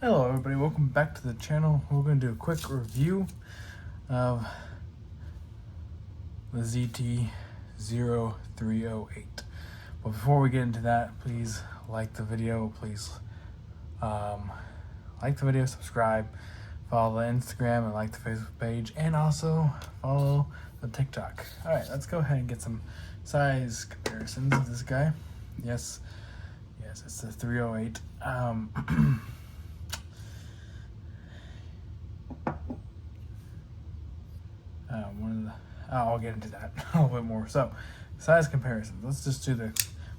Hello everybody, welcome back to the channel. We're going to do a quick review of the ZT-0308. But before we get into that, please like the video, subscribe, follow the Instagram and like the Facebook page, and also follow the TikTok. Alright, let's go ahead and get some size comparisons of this guy. Yes, it's the 308. I'll get into that a little bit more. So, size comparisons. Let's just do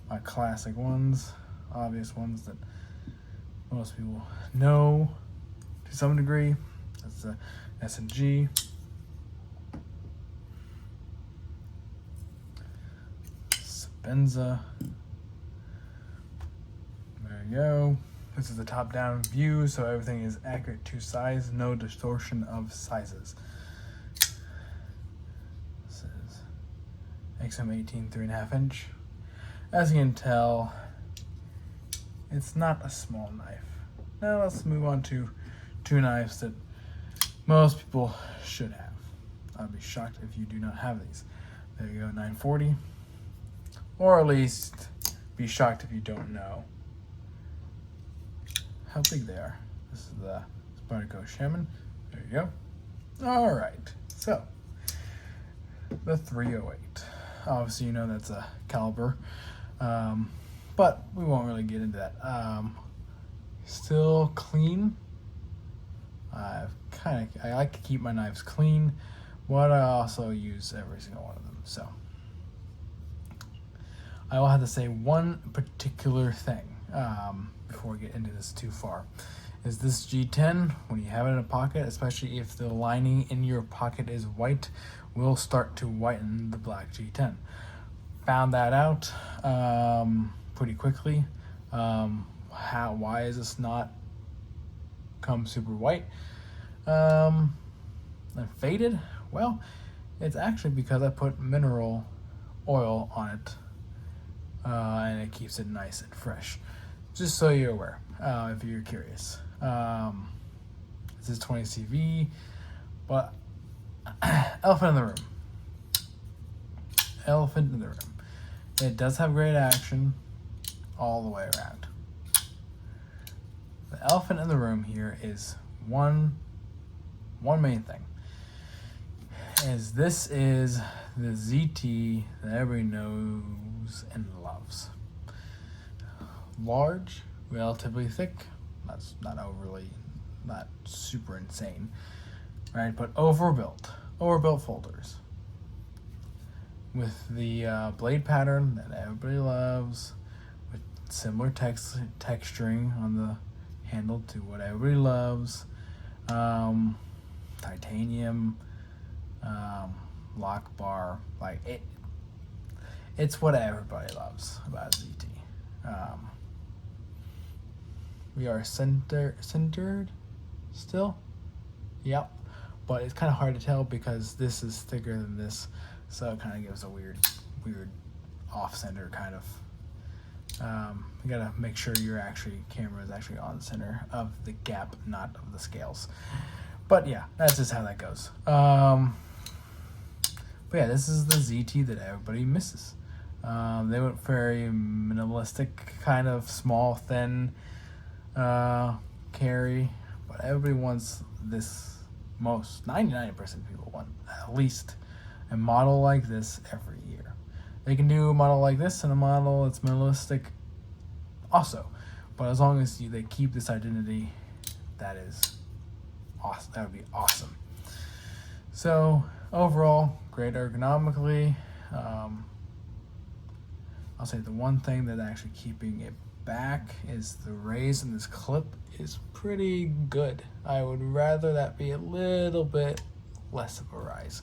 my classic ones, obvious ones that most people know to some degree. That's the S&G. Sebenza. There you go. This is the top-down view, so everything is accurate to size, no distortion of sizes. XM18 3.5 inch. As you can tell, it's not a small knife. Now let's move on to two knives that most people should have. I'd be shocked if you do not have these. There you go, 940. Or at least be shocked if you don't know how big they are. This is the Spyderco Shaman. There you go. Alright, so the 308. Obviously, you know that's a caliber, but we won't really get into that. Still clean. I like to keep my knives clean, but I also use every single one of them. So I will have to say one particular thing before we get into this too far. Is this G10, when you have it in a pocket, especially if the lining in your pocket is white, will start to whiten the black G10. Found that out pretty quickly. Why is this not come super white and faded? Well, it's actually because I put mineral oil on it and it keeps it nice and fresh. Just so you're aware, if you're curious. This is 20 CV, but elephant in the room. Elephant in the room. It does have great action all the way around. The elephant in the room here is one main thing. This is the ZT that everybody knows and loves. Large, relatively thick. That's not super insane, right? But overbuilt folders with the blade pattern that everybody loves, with similar texturing on the handle to what everybody loves, titanium, lock bar, it's what everybody loves about ZT. We are centered still. Yep. But it's kind of hard to tell because this is thicker than this, so it kind of gives a weird off-center kind of. You gotta make sure your camera is actually on the center of the gap, not of the scales. But yeah, that's just how that goes. But yeah, this is the ZT that everybody misses. They went very minimalistic, kind of small, thin carry, but everybody wants this. 99% of people want at least a model like this every year. They can do a model like this and a model that's minimalistic also, but as long as they keep this identity, that is awesome. That would be awesome. So overall, great ergonomically. I'll say the one thing that actually keeping it back is the raise in this clip is pretty good. I would rather that be a little bit less of a rise.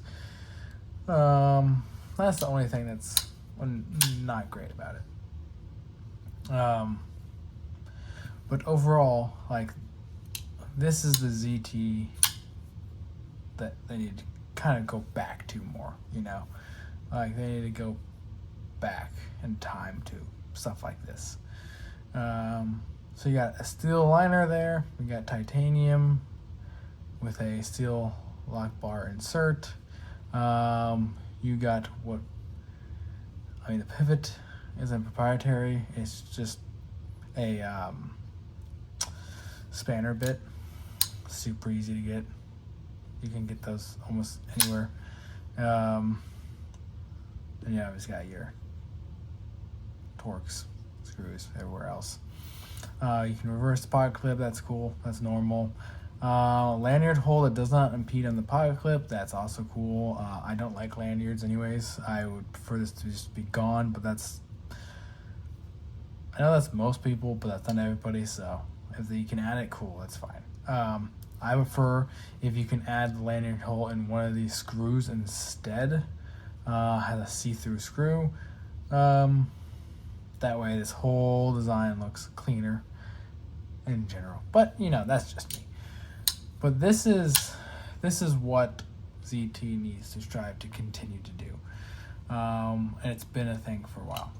That's the only thing that's not great about it. But overall, this is the ZT that they need to kind of go back to more, they need to go back in time to stuff like this. So you got a steel liner there. We got titanium with a steel lock bar insert. You got the pivot isn't proprietary. It's just a spanner bit. Super easy to get. You can get those almost anywhere. Then you obviously got your Torx screws everywhere else. You can reverse the pocket clip. That's cool. That's normal. Lanyard hole that does not impede on the pocket clip. That's also cool. I don't like lanyards anyways. I would prefer this to just be gone, but I know that's most people, but that's not everybody. So if you can add it, cool. That's fine. I prefer if you can add the lanyard hole in one of these screws instead. Has a see-through screw. That way this whole design looks cleaner in general. But that's just me. But this is what ZT needs to strive to continue to do. And it's been a thing for a while.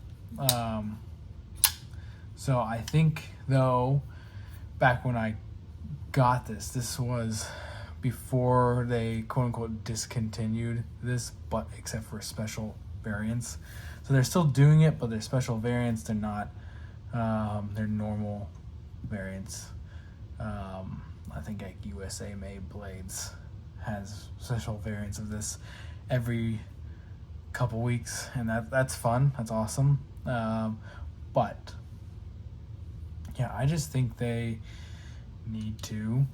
So I think though, back when I got this was before they quote unquote discontinued this, but except for special variants. So they're still doing it, but they're special variants. They're not they're normal variants. I think like USA Made Blades has special variants of this every couple weeks, and that's fun. That's awesome. But yeah, I just think they need to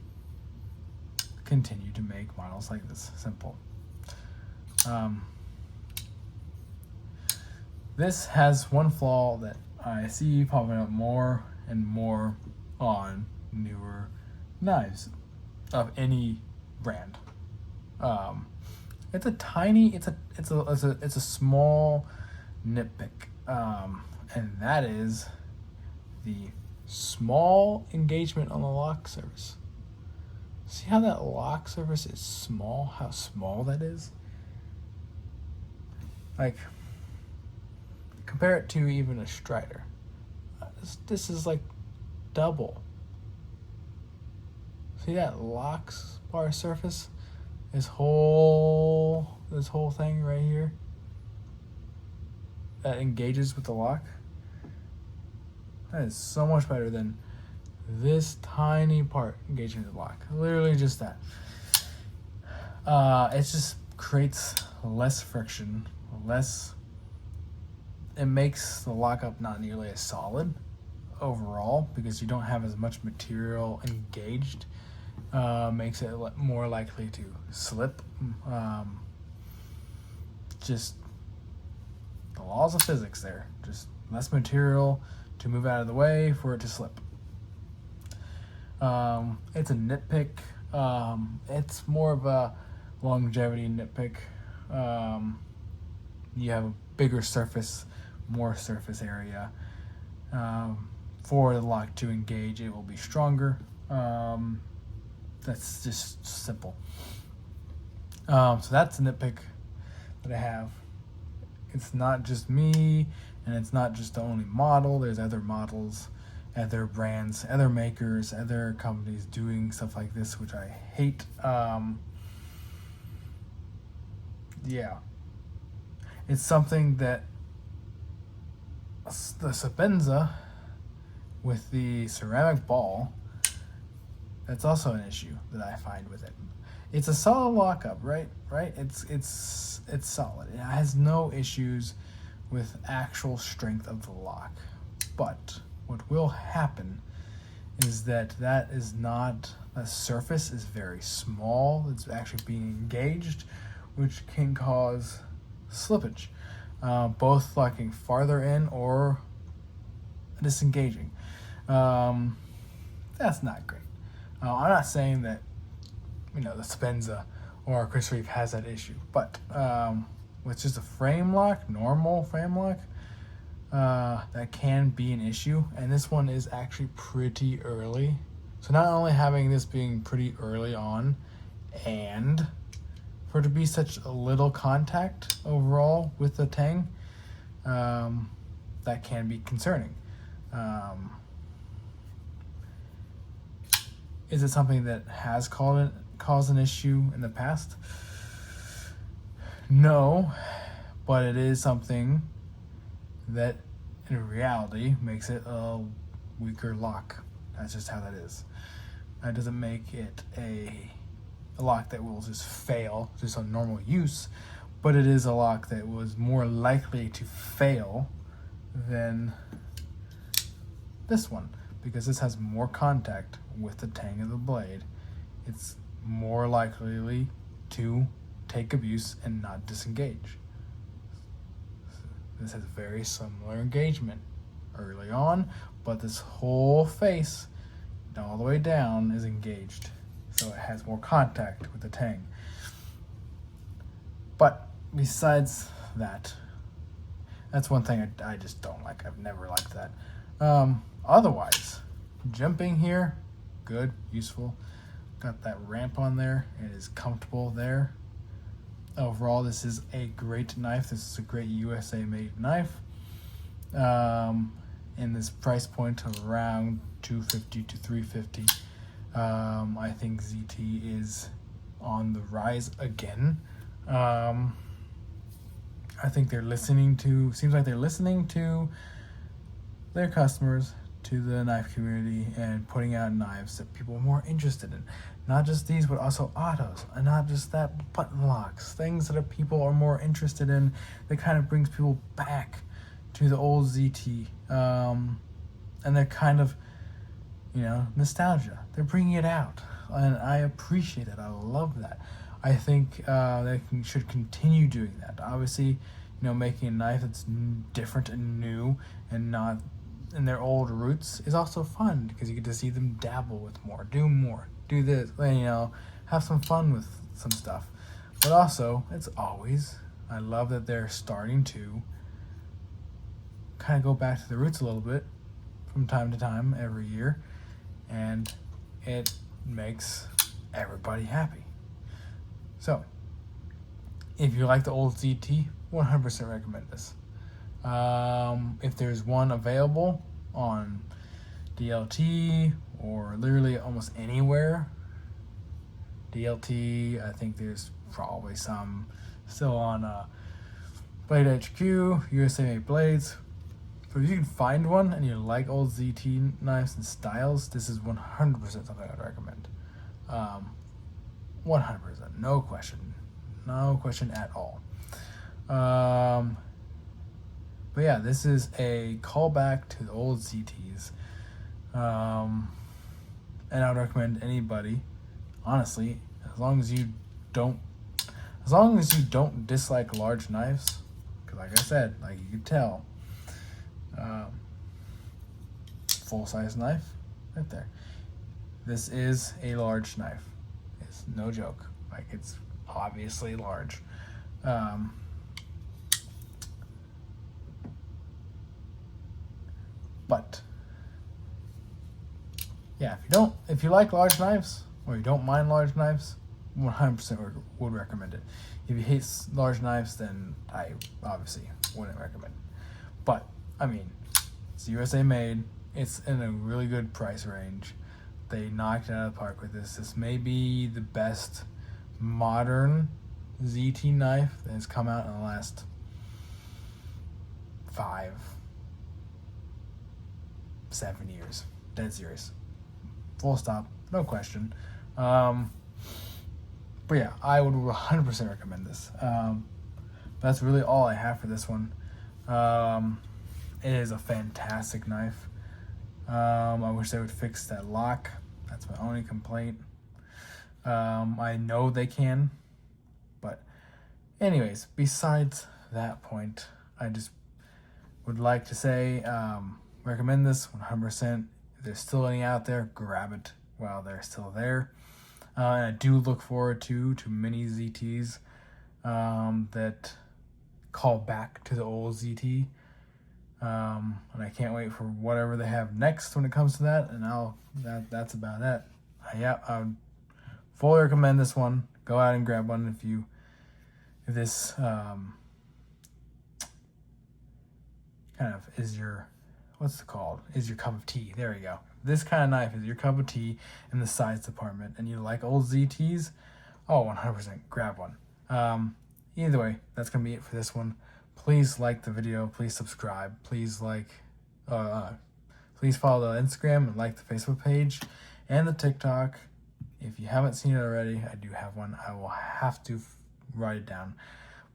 continue to make models like this. Simple. This has one flaw that I see popping up more and more on newer knives of any brand. It's a tiny, it's a small nitpick, and that is the small engagement on the lock surface. See how that lock surface is small? How small that is? Like, compare it to even a Strider. This is like double. See that lock bar surface? This whole thing right here that engages with the lock. That is so much better than this tiny part engaging with the lock. Literally just that. It just creates less friction, it makes the lockup not nearly as solid overall because you don't have as much material engaged. Makes it more likely to slip. Just the laws of physics there. Just less material to move out of the way for it to slip. It's a nitpick. It's more of a longevity nitpick. You have a bigger surface, more surface area. For the lock to engage, it will be stronger. That's just simple. So that's a nitpick that I have. It's not just me, and it's not just the only model. There's other models, other brands, other makers, other companies doing stuff like this, which I hate. Yeah. It's something that the Sebenza with the ceramic ball, that's also an issue that I find with it. It's a solid lockup, right? It's solid. It has no issues with actual strength of the lock. But what will happen is that is not, the surface is very small. It's actually being engaged, which can cause slippage, both locking farther in or disengaging. That's not great. I'm not saying that the Sebenza or Chris Reeve has that issue, but with just a frame lock, normal frame lock, that can be an issue, and this one is actually pretty early. So not only having this being pretty early on, and for it to be such a little contact overall with the tang, that can be concerning. Is it something that has caused an issue in the past? No, but it is something that in reality makes it a weaker lock. That's just how that is. That doesn't make it a lock that will just fail just on normal use, but it is a lock that was more likely to fail than this one, because this has more contact with the tang of the blade. It's more likely to take abuse and not disengage. This has very similar engagement early on, but this whole face all the way down is engaged, so it has more contact with the tang. But besides that, that's one thing I just don't like. I've never liked that. Otherwise, jumping here, good, useful. Got that ramp on there. It is comfortable there. Overall, this is a great knife. This is a great USA made knife. In this price point of around $250 to $350. I think ZT is on the rise again. I think seems like they're listening to their customers, to the knife community, and putting out knives that people are more interested in. Not just these, but also autos, and not just that, button locks, things that people are more interested in, that kind of brings people back to the old ZT. And they're kind of, nostalgia. They're bringing it out, and I appreciate it. I love that. I think they should continue doing that. Obviously, making a knife that's different and new and not in their old roots is also fun, because you get to see them dabble with more, do this, have some fun with some stuff. But also, I love that they're starting to kind of go back to the roots a little bit from time to time every year, and it makes everybody happy. So, if you like the old ZT, 100% recommend this. If there's one available on DLT or literally almost anywhere, DLT, I think there's probably some still on Blade HQ, USA Made Blades. So if you can find one and you like old ZT knives and styles, this is 100% something I'd recommend. 100%, no question at all. But yeah, this is a callback to the old ZTs. And I would recommend anybody, honestly, as long as you don't dislike large knives, because like I said, like you can tell, full-size knife right there. This is a large knife. It's no joke. Like, it's obviously large. But yeah, if you like large knives or you don't mind large knives, 100% would recommend it. If you hate large knives, then I obviously wouldn't recommend it. But I mean, it's USA made. It's in a really good price range. They knocked it out of the park with this. This may be the best modern ZT knife that has come out in the last 5-7 years. Dead serious. Full stop. No question. But yeah, I would 100% recommend this. That's really all I have for this one. It is a fantastic knife. I wish they would fix that lock. That's my only complaint. I know they can. But anyways, besides that point, I just would like to say, recommend this 100%. If there's still any out there, grab it while they're still there. And I do look forward to many ZTs that call back to the old ZT. And I can't wait for whatever they have next when it comes to that. And that's about it. I would fully recommend this one. Go out and grab one if this kind of is your, is your cup of tea. There you go. this kind of knife is your cup of tea in the size department and you like old ZTs, oh, 100% grab one. Either way, that's going to be it for this one. Please like the video. Please subscribe. Please please follow the Instagram and like the Facebook page and the TikTok. If you haven't seen it already, I do have one. I will have to write it down.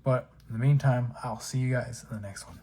But in the meantime, I'll see you guys in the next one.